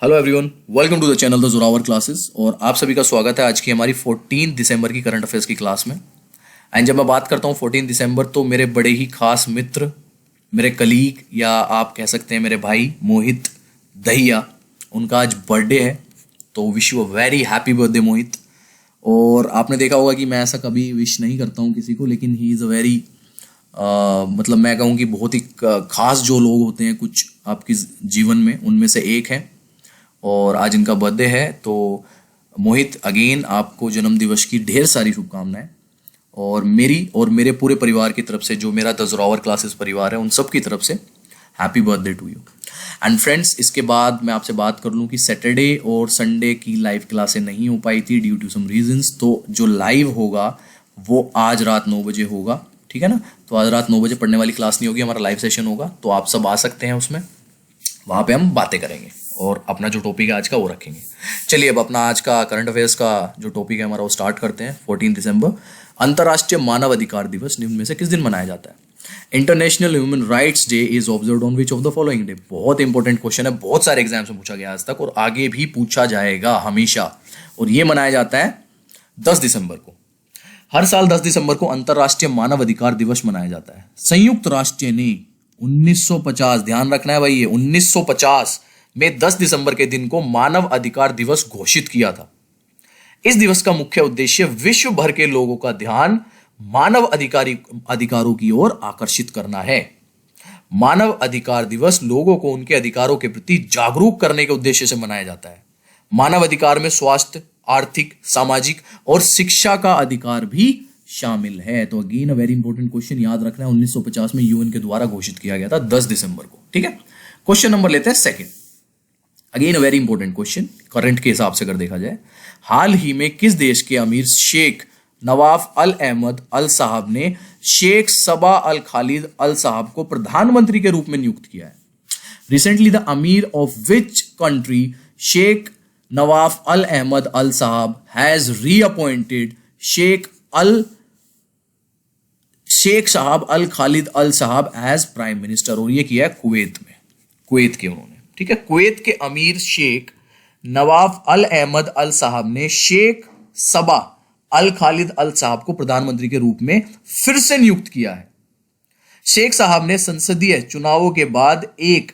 Hello everyone, welcome to the channel the Zorawar classes. और आप सभी का स्वागत है आज की हमारी 14 दिसंबर की करंट अफेयर्स की क्लास में। एंड जब मैं बात करता हूँ 14 दिसंबर तो मेरे बड़े ही खास मित्र, मेरे कलीग या आप कह सकते हैं मेरे भाई मोहित दहिया, उनका आज बर्थडे है। तो wish you a very happy birthday Mohit. और आपने देखा होगा कि मैं ऐसा कभी विश नहीं करता हूँ किसी को, लेकिन ही इज़ अ वेरी मतलब मैं कहूँ कि बहुत ही खास जो लोग होते हैं कुछ आपके जीवन में, उनमें से एक है। और आज इनका बर्थडे है। तो मोहित, अगेन आपको जन्म दिवस की ढेर सारी शुभकामनाएं, और मेरी और मेरे पूरे परिवार की तरफ से, जो मेरा द जोरावर क्लासेस परिवार है, उन सब की तरफ से happy birthday to you. And friends, इसके बाद मैं आपसे बात कर लूँ कि सैटरडे और संडे की लाइव क्लासें नहीं हो पाई थी ड्यू टू सम रीजंस। तो जो लाइव होगा वो आज रात 9 बजे होगा, ठीक है ना। तो आज रात 9 बजे पढ़ने वाली क्लास नहीं होगी, हमारा लाइव सेशन होगा। तो आप सब आ सकते हैं उसमें, वहाँ पे हम बातें करेंगे और अपना जो टॉपिक है आज का वो रखेंगे। चलिए अब अपना आज का करंट अफेयर्स का जो टॉपिक है हमारा वो स्टार्ट करते हैं। 14 दिसंबर अंतर्राष्ट्रीय मानव अधिकार दिवस निम्न में से किस दिन मनाया जाता है? International human rights day is observed on which of the following day? बहुत इंपॉर्टेंट क्वेश्चन है, बहुत सारे एग्जाम्स में पूछा गया आज तक और आगे भी पूछा जाएगा हमेशा। और ये मनाया जाता है 10 दिसंबर को। हर साल 10 दिसंबर को अंतर्राष्ट्रीय मानव अधिकार दिवस मनाया जाता है। संयुक्त राष्ट्र ने 1950, ध्यान रखना है भाई, ये 1950 में 10 दिसंबर के दिन को मानव अधिकार दिवस घोषित किया था। इस दिवस का मुख्य उद्देश्य विश्व भर के लोगों का ध्यान मानव अधिकारों की ओर आकर्षित करना है। मानव अधिकार दिवस लोगों को उनके अधिकारों के प्रति जागरूक करने के उद्देश्य से मनाया जाता है। मानव अधिकार में स्वास्थ्य, आर्थिक, सामाजिक और शिक्षा का अधिकार भी शामिल है। तो again a very important question, याद रखना है 1950 में यूएन के द्वारा घोषित किया गया था 10 दिसंबर को, ठीक है। क्वेश्चन नंबर लेते हैं second. Again a very important question, current के हिसाब से अगर देखा जाए, हाल ही में किस देश के अमीर Sheikh Nawaf Al Ahmad Al साहब ने शेख सबा अल खालिद अल साहब को प्रधानमंत्री के रूप में नियुक्त किया है? Recently the emir of which country Sheikh Nawaf Al Ahmad Al Sabah has reappointed Sheikh साहब अल खालिद अल साहब एज प्राइम मिनिस्टर। और ये किया है कुवैत में, कुवैत के उन्होंने, ठीक है। कुवैत के अमीर Sheikh Nawaf Al Ahmad Al साहब ने शेख सबा अल खालिद अल साहब को प्रधानमंत्री के रूप में फिर से नियुक्त किया है। शेख साहब ने संसदीय चुनावों के बाद एक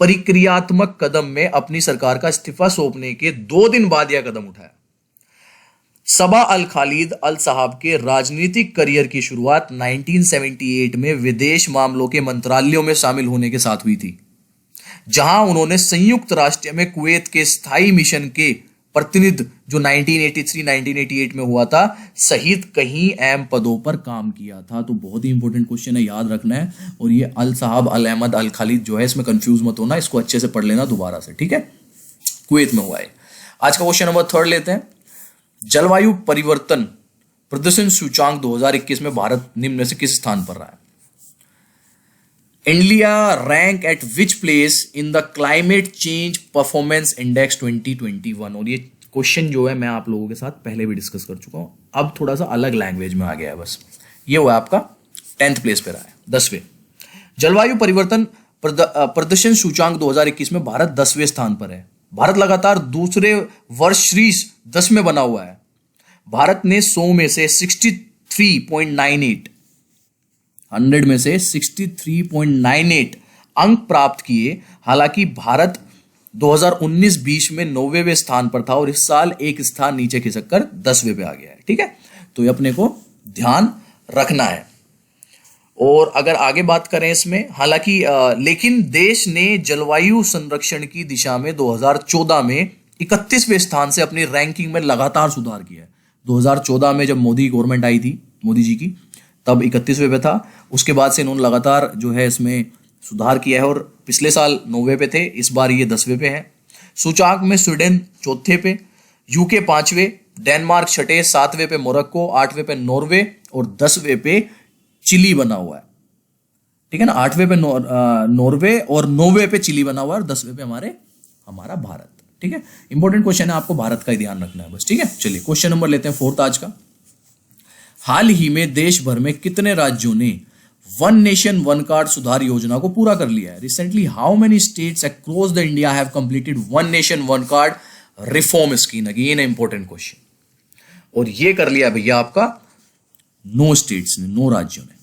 परिक्रियात्मक कदम में अपनी सरकार का इस्तीफा सौंपने के 2 दिन बाद यह कदम उठाया। सबा अल खालिद अल साहब के राजनीतिक करियर की शुरुआत 1978 में विदेश मामलों के मंत्रालयों में शामिल होने के साथ हुई थी, जहां उन्होंने संयुक्त राष्ट्र में कुवैत के स्थायी मिशन के प्रतिनिधि जो 1983-1988 में हुआ था सहित कई अहम पदों पर काम किया था। तो बहुत ही इंपॉर्टेंट क्वेश्चन है, याद रखना है। और ये अल साहब अल अहमद अल खालिद जो है, इसमें कंफ्यूज मत होना, इसको अच्छे से पढ़ लेना दोबारा से, ठीक है। कुवैत में हुआ है। आज का क्वेश्चन नंबर 3 लेते हैं। जलवायु परिवर्तन प्रदर्शन सूचांक 2021 में भारत निम्न में से किस स्थान पर रहा है? India rank eight which place in the climate change performance index 2021। और ये क्वेश्चन जो है मैं आप लोगों के साथ पहले भी डिस्कस कर चुका हूं, अब थोड़ा सा अलग लैंग्वेज में आ गया है बस। ये हुआ आपका 10th प्लेस पे रहा है, 10वें। जलवायु परिवर्तन प्रदर्शन सूचांक 2021 में भारत 10वें स्थान पर है। भारत लगातार दूसरे वर्ष शीर्ष 10 में बना हुआ है। भारत ने 100 में से 63.98 100 में से 63.98 अंक प्राप्त किए। हालांकि भारत 2019-20 में 90वें स्थान पर था और इस साल एक स्थान नीचे खिसक कर 10वें पे आ गया है, ठीक है। तो ये अपने को ध्यान रखना है। और अगर आगे बात करें इसमें, हालांकि लेकिन देश ने जलवायु संरक्षण की दिशा में 2014 में 31वें स्थान से अपनी रैंकिंग में लगातार सुधार किया है। 2014 में जब मोदी गवर्नमेंट आई थी, मोदी जी की, तब 31वें पे था। उसके बाद से इन्होंने लगातार जो है इसमें सुधार किया है और पिछले साल 9वें पे थे, इस बार ये 10वें पे है। सूचांक में स्वीडन 4थे पे, यूके 5वें, डेनमार्क 6ठे, 7वें पे मोरक्को, 8वें पे नॉर्वे और 10वें पे चिली बना हुआ है, ठीक है ना। 8वें पे नॉर्वे और 9वें पे चिली बना हुआ है और 10वें पे हमारा भारत, ठीक है। इंपॉर्टेंट क्वेश्चन है, आपको भारत का ही ध्यान रखना है बस, ठीक है। चलिए क्वेश्चन नंबर लेते हैं 4th आज का। हाल ही में देश भर में कितने राज्यों ने वन नेशन वन कार्ड सुधार योजना को पूरा कर लिया है। Recently how many states across the India have completed one nation one card reform scheme? Again important question. और ये कर लिया भैया आपका 9 स्टेट्स ने, 9 राज्यों ने।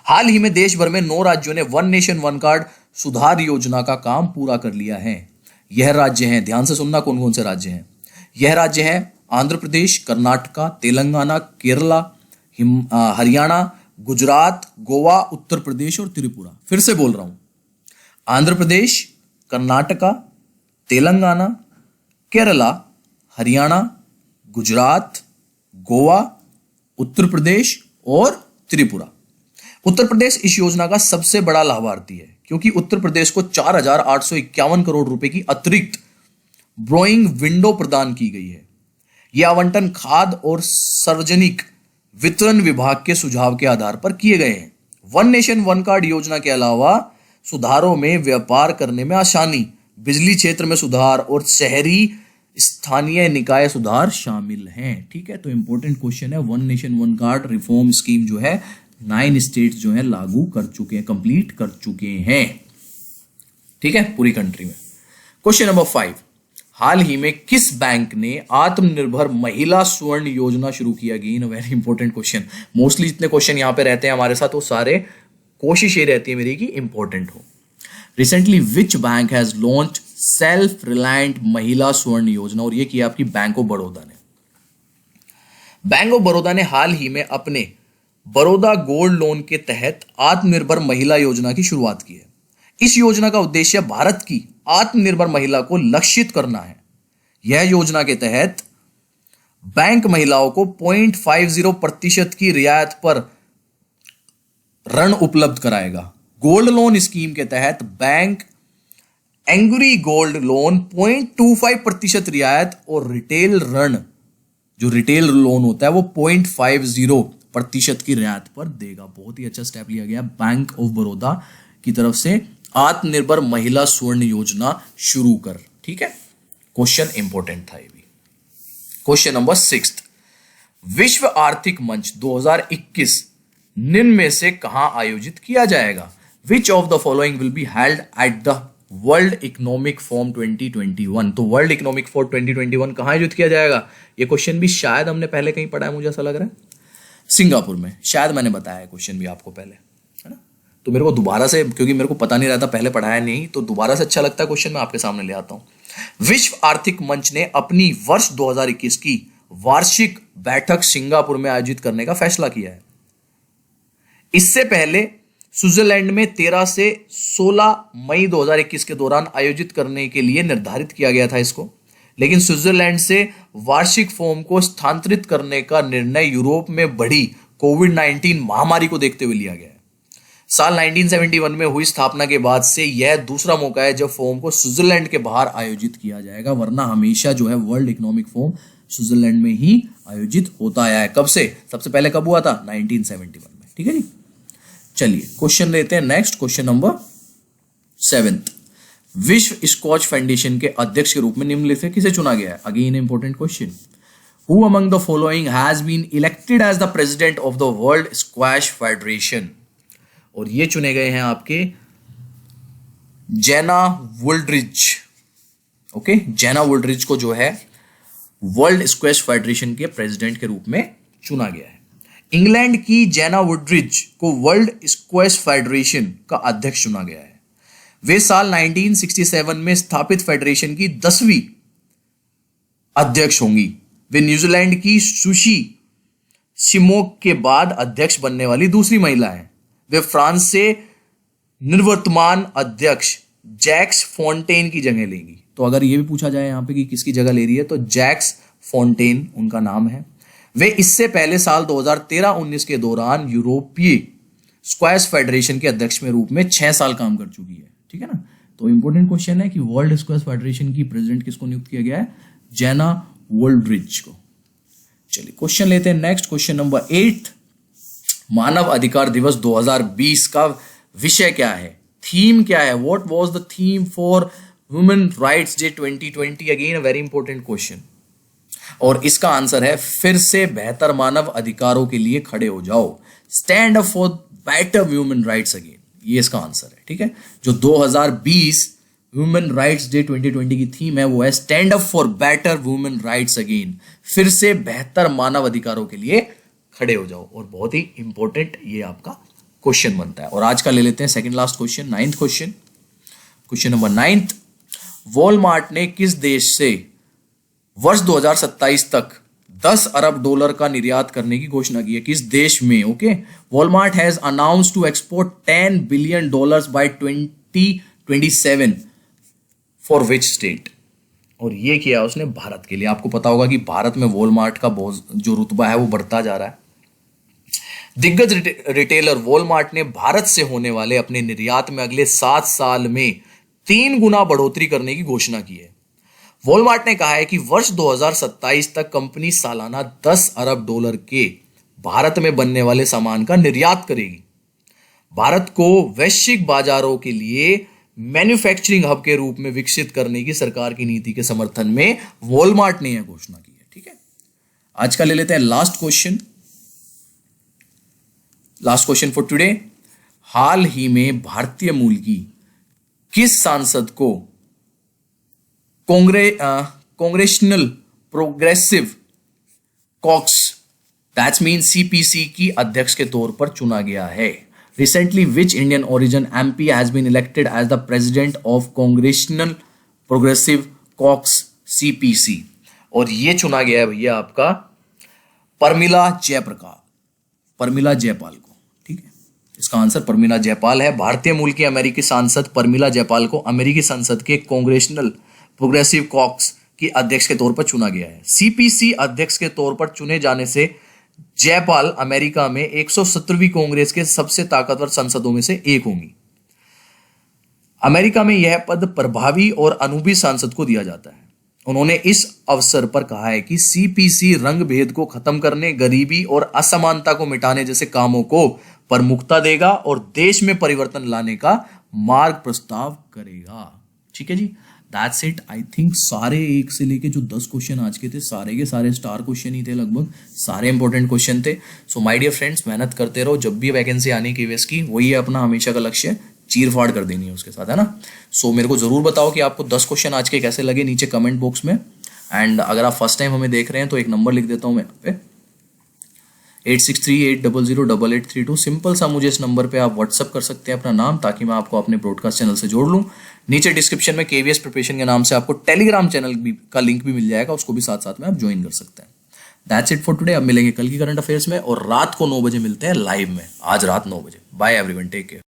हाल ही में देश भर में 9 राज्यों ने वन नेशन वन कार्ड सुधार योजना का काम पूरा कर लिया है। यह राज्य हैं, ध्यान से सुनना कौन कौन से राज्य हैं। यह राज्य हैं आंध्र प्रदेश, कर्नाटका, तेलंगाना, केरला, हरियाणा, गुजरात, गोवा, उत्तर प्रदेश और त्रिपुरा। फिर से बोल रहा हूं, आंध्र प्रदेश, कर्नाटका, तेलंगाना, केरला, हरियाणा, गुजरात, गोवा, उत्तर प्रदेश और त्रिपुरा। उत्तर प्रदेश इस योजना का सबसे बड़ा लाभार्थी है क्योंकि उत्तर प्रदेश को 4,851 करोड़ रुपए की अतिरिक्त ब्रोइंग विंडो प्रदान की गई है। यह आवंटन खाद्य और सार्वजनिक वितरण विभाग के सुझाव के आधार पर किए गए हैं। वन नेशन वन कार्ड योजना के अलावा सुधारों में व्यापार करने में आसानी, बिजली क्षेत्र में सुधार और शहरी स्थानीय निकाय सुधार शामिल हैं। ठीक है, तो इंपॉर्टेंट क्वेश्चन है। One nation one card reform scheme जो है 9 स्टेट्स जो है लागू कर चुके हैं, कंप्लीट कर चुके हैं। ठीक है, पूरी कंट्री में। क्वेश्चन नंबर 5, हाल ही में किस बैंक ने आत्मनिर्भर महिला स्वर्ण योजना शुरू किया? Again very important question. Mostly जितने क्वेश्चन यहां पे रहते हैं हमारे साथ वो सारे कोशिश ये रहती है मेरी कि इंपॉर्टेंट हो। Recently which bank has launched self reliant महिला स्वर्ण योजना? और ये किया आपकी बैंक ऑफ बड़ौदा ने। बैंक ऑफ बड़ौदा ने हाल ही में अपने बड़ौदा गोल्ड लोन के तहत आत्मनिर्भर महिला योजना की शुरुआत की है। इस योजना का उद्देश्य भारत की आत्मनिर्भर महिला को लक्षित करना है। यह योजना के तहत बैंक महिलाओं को 0.50% की रियायत पर ऋण उपलब्ध कराएगा। गोल्ड लोन स्कीम के तहत बैंक एंग्री गोल्ड लोन 0.25% रियायत और रिटेल ऋण, जो रिटेल लोन होता है वो 0.50% की रियायत पर देगा। बहुत ही अच्छा स्टेप लिया गया बैंक ऑफ बड़ौदा की तरफ से आत्मनिर्भर महिला स्वर्ण योजना शुरू कर। ठीक है, क्वेश्चन इंपॉर्टेंट था ये भी। क्वेश्चन नंबर 6, विश्व आर्थिक मंच 2021 निम्न में से कहां आयोजित किया जाएगा? Which of the following will be held at the world economic forum 2021? तो वर्ल्ड इकोनॉमिक फोरम 2021 कहां आयोजित किया जाएगा? ये क्वेश्चन भी शायद हमने पहले कहीं पढ़ा है, मुझे ऐसा लग रहा है सिंगापुर में। शायद मैंने बताया है क्वेश्चन भी आपको पहले, है ना? तो मेरे को दोबारा से, क्योंकि मेरे को पता नहीं रहता, पहले पढ़ाया नहीं, तो दोबारा से अच्छा लगता है क्वेश्चन मैं आपके सामने ले आता हूं। विश्व आर्थिक मंच ने अपनी वर्ष 2021 की वार्षिक बैठक सिंगापुर में आयोजित करने का फैसला किया है। इससे पहले स्विट्जरलैंड में 13 से 16 मई 2021 के दौरान आयोजित करने के लिए निर्धारित किया गया था इसको, लेकिन स्विट्जरलैंड से वार्षिक फोरम को स्थानांतरित करने का निर्णय यूरोप में बढ़ी कोविड-19 महामारी को देखते हुए लिया गया है। साल 1971 में हुई स्थापना के बाद से यह दूसरा मौका है जब फोरम को स्विट्जरलैंड के बाहर आयोजित किया जाएगा, वरना हमेशा जो है वर्ल्ड इकोनॉमिक फोरम स्विट्जरलैंड में ही आयोजित होता आया है। कब से? सबसे पहले कब हुआ था? 1971 में। ठीक है जी, चलिए क्वेश्चन लेते हैं नेक्स्ट। क्वेश्चन नंबर 7, विश्व स्क्वॉश फाउंडेशन के अध्यक्ष के रूप में निम्नलिखित से किसे चुना गया है? Again important question. Who among the following has been elected as the president of the world squash federation? और ये चुने गए हैं आपके जेना वुल्ड्रिज। ओके, जेना वुल्ड्रिज को जो है वर्ल्ड स्क्वैश फेडरेशन के प्रेसिडेंट के रूप में चुना गया है। इंग्लैंड की जेना वुल्ड्रिज को वर्ल्ड स्क्वैश फेडरेशन का अध्यक्ष चुना गया है। वे साल 1967 में स्थापित फेडरेशन की 10वीं अध्यक्ष होंगी। वे न्यूजीलैंड की सुशी सिमोक के बाद अध्यक्ष बनने वाली दूसरी महिला हैं। वे फ्रांस से निवर्तमान अध्यक्ष जैक्स फोंटेन की जगह लेंगी। तो अगर ये भी पूछा जाए यहां पे कि किसकी जगह ले रही है, तो जैक्स फोंटेन उनका नाम है। वे इससे पहले साल 2013-19 के दौरान यूरोपीय स्क्वैश फेडरेशन के अध्यक्ष में रूप में 6 साल काम कर चुकी है। ठीक है ना, तो इंपॉर्टेंट क्वेश्चन है कि वर्ल्ड स्क्वैश फेडरेशन की प्रेसिडेंट किसको नियुक्त किया गया है? जेना वुल्ड्रिज को। चलिए क्वेश्चन लेते हैं नेक्स्ट। क्वेश्चन नंबर 8, मानव अधिकार दिवस 2020 का विषय क्या है? थीम क्या है? What was the theme for women rights day 2020? Again a very important question. और इसका आंसर है फिर से बेहतर मानव अधिकारों के लिए खड़े हो जाओ, stand up for better human rights again, ये इसका आंसर है। ठीक है, जो 2020 ह्यूमन राइट्स डे 2020 की थीम है वो है stand up for better human rights again, फिर से बेहतर मानव अधिकारों के लिए खड़े हो जाओ। और बहुत ही इंपॉर्टेंट ये आपका क्वेश्चन बनता है। और आज का ले लेते हैं second last question, 9th question. Question number 9, Walmart ने किस देश से वर्ष 2027 तक 10 अरब डॉलर का निर्यात करने की घोषणा की है? किस देश में? Okay, Walmart has announced to export $10 billion by 2027 for which state? और ये किया उसने भारत के लिए। आपको पता होगा कि भारत में वॉलमार्ट का बहुत जो रुतबा है वो बढ़ता जा रहा है। दिग्गज रिटेलर वॉलमार्ट ने भारत से होने वाले अपने निर्यात में अगले 7 साल में 3 गुना बढ़ोतरी करने की घोषणा की है। वॉलमार्ट ने कहा है कि वर्ष 2027 तक कंपनी सालाना 10 अरब डॉलर के भारत में बनने वाले सामान का निर्यात करेगी। भारत को वैश्विक बाजारों के लिए मैन्युफैक्चरिंग हब के रूप में विकसित करने की सरकार की नीति के समर्थन में वॉलमार्ट ने यह घोषणा की है। ठीक है, आज का ले लेते हैं last question. Last question for today, हाल ही में भारतीय मूल की किस सांसद को congressional progressive caucus that's mean CPC की अध्यक्ष के तौर पर चुना गया है? Recently, which Indian origin MP has been elected as the president of Congressional Progressive Caucus CPC? और ये चुना गया है भैया आपका परमिला जयपाल को। ठीक है, इसका आंसर परमिला जयपाल है। भारतीय मूल की अमेरिकी सांसद परमिला जयपाल को अमेरिकी संसद के कांग्रेशनल प्रोग्रेसिव कॉक्स की अध्यक्ष के तौर पर चुना गया है। सीपीसी अध्यक्ष के तौर पर चुने जाने से जयपाल अमेरिका में 117वीं कांग्रेस के सबसे ताकतवर सांसदों में से एक होंगी। अमेरिका में यह पद प्रभावी और अनुभवी सांसद को दिया जाता है। उन्होंने इस अवसर पर कहा है कि सीपीसी रंग भेद को खत्म करने, गरीबी और असमानता को मिटाने जैसे कामों को प्रमुखता देगा और देश में परिवर्तन लाने का मार्ग प्रस्ताव करेगा। ठीक है जी, दैट्स इट। आई थिंक सारे एक से लेके जो 10 क्वेश्चन आज के थे सारे के सारे स्टार क्वेश्चन ही थे, लगभग सारे इंपॉर्टेंट क्वेश्चन थे। सो माय डियर फ्रेंड्स, मेहनत करते रहो। जब भी वैकेंसी आनी केवीएस की, वही है अपना हमेशा का लक्ष्य, चीर फाड़ कर देनी है उसके साथ, है ना। सो मेरे को जरूर बताओ कि आपको 10 क्वेश्चन आज के कैसे लगे नीचे कमेंट बॉक्स में। एंड अगर आप फर्स्ट टाइम हमें देख रहे हैं तो एक नंबर लिख देता हूं मैं यहाँ पे, 8638008832। सिंपल सा मुझे इस नंबर पे आप व्हाट्सअप कर सकते हैं अपना नाम, ताकि मैं आपको अपने ब्रॉडकास्ट चैनल से जोड़ लूँ। नीचे डिस्क्रिप्शन में केवीएस प्रिपरेशन के नाम से आपको टेलीग्राम चैनल का लिंक भी मिल जाएगा, उसको भी साथ साथ में आप ज्वाइन कर सकते हैं। That's it for today. अब मिलेंगे कल की करंट अफेयर्स में और रात को 9 बजे मिलते हैं लाइव में, आज रात 9 बजे। Bye everyone, take care.